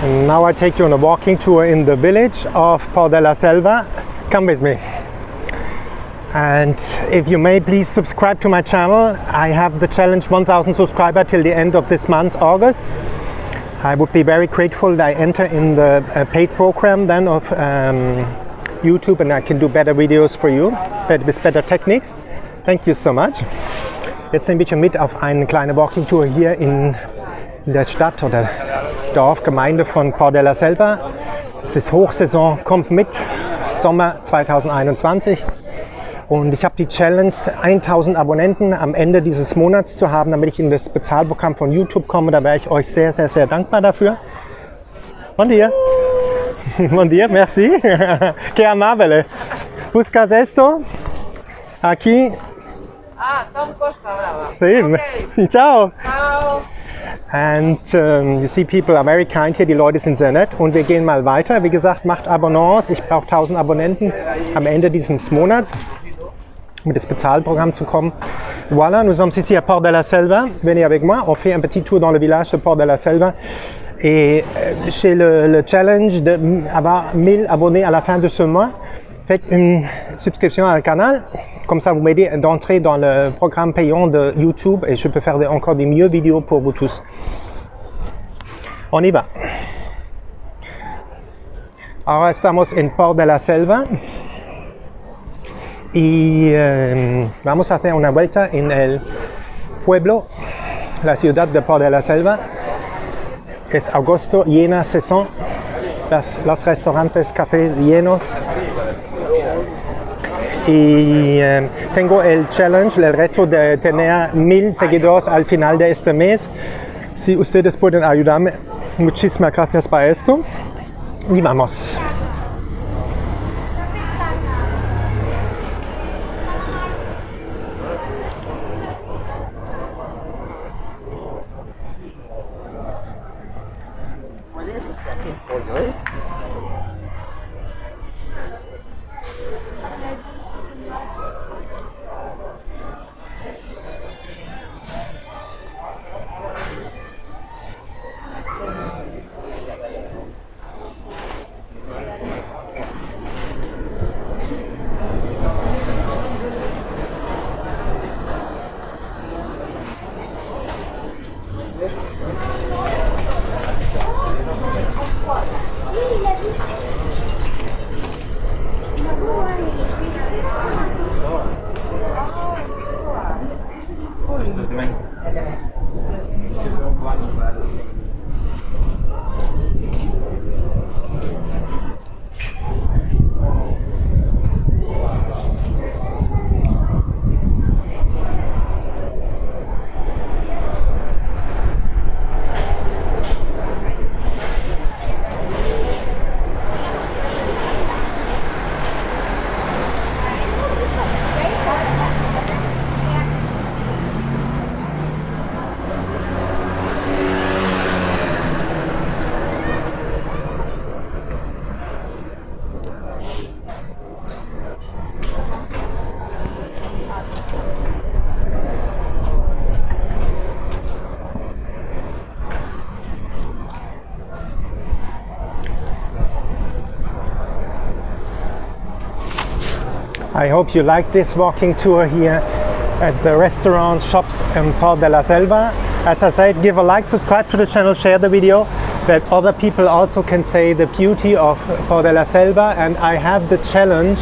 And now I take you on a walking tour in the village of Port de la Selva. Come with me. And if you may, please subscribe to my channel. I have the challenge 1000 subscribers till the end of this month, August. I would be very grateful that I enter in the paid program then of YouTube, and I can do better videos for you, with better techniques. Thank you so much. Jetzt nehme ich euch mit auf eine kleine Walking Tour hier in der Stadt oder Dorfgemeinde von Port de la Selva. Es ist Hochsaison, kommt mit, Sommer 2021. Und ich habe die Challenge, 1000 Abonnenten am Ende dieses Monats zu haben, damit ich in das Bezahlprogramm von YouTube komme. Da wäre ich euch sehr, sehr, sehr dankbar dafür. Bon dia. Bon dia, merci. Que amabile. Buscas esto? Aquí? Selva Costa Brava. Sí. Okay. Ciao. Ciao. And you see, people are very kind hier, die Leute sind sehr nett. Und wir gehen mal weiter. Wie gesagt, macht Abonnements. Ich brauche 1000 Abonnenten am Ende dieses Monats, mit das Bezahlprogramm zu kommen. Voilà, nous sommes ici à Port de la Selva. Venez avec moi, on fait un petit tour dans le village de Port de la Selva. Et chez le challenge d'avoir 1000 abonnés à la fin de ce mois, faites une subscription à le canal. Comme ça, vous m'aidez d'entrer dans le programme payant de YouTube et je peux faire encore des mieux vidéos pour vous tous. On y va. Ahora estamos en Port de la Selva. Y vamos a hacer una vuelta en el pueblo, la ciudad de Port de la Selva. Es agosto, llena saison, los restaurantes, cafés llenos. Y tengo el challenge, el reto de tener 1000 seguidores al final de este mes. Si ustedes pueden ayudarme, muchísimas gracias para esto. Y vamos. I hope you like this walking tour here at the restaurants, shops in Port de la Selva. As I said, give a like, subscribe to the channel, share the video, that other people also can say the beauty of Port de la Selva. And I have the challenge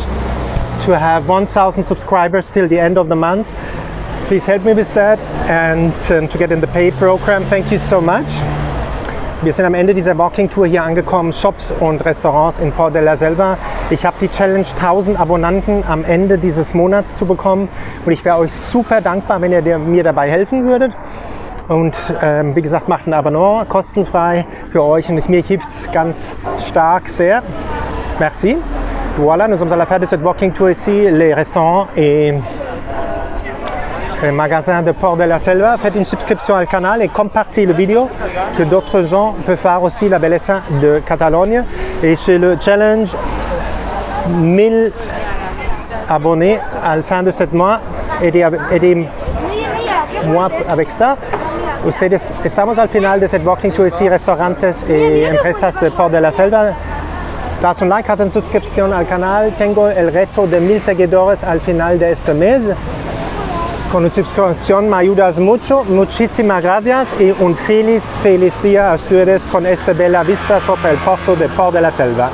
to have 1000 subscribers till the end of the month. Please help me with that and to get in the paid program. Thank you so much. Wir sind am Ende dieser Walking Tour hier angekommen, Shops und Restaurants in Port de la Selva. Ich habe die Challenge 1000 Abonnenten am Ende dieses Monats zu bekommen und ich wäre euch super dankbar, wenn ihr mir dabei helfen würdet. Und wie gesagt, macht ein Abonnement, kostenfrei für euch und mir hilft es ganz stark, sehr. Merci. Voilà, nous sommes à la fin de cette Walking Tour ici, les restaurants et magasin de Port de la Selva. Faites une subscription au canal et compartez le vidéo, que d'autres gens peuvent faire aussi la belleza de Catalogne. Et c'est le challenge 1000 abonnés à la fin de ce mois. Aidez-moi avec ça. Ustedes, estamos al final de este walking tour y restaurantes y empresas de Port de la Selva. Das un like, haz suscripción al canal. Tengo el reto de 1000 seguidores al final de este mes. Con una suscripción me ayudas mucho. Muchísimas gracias y un feliz día a ustedes con esta bella vista sobre el puerto de Port de la Selva.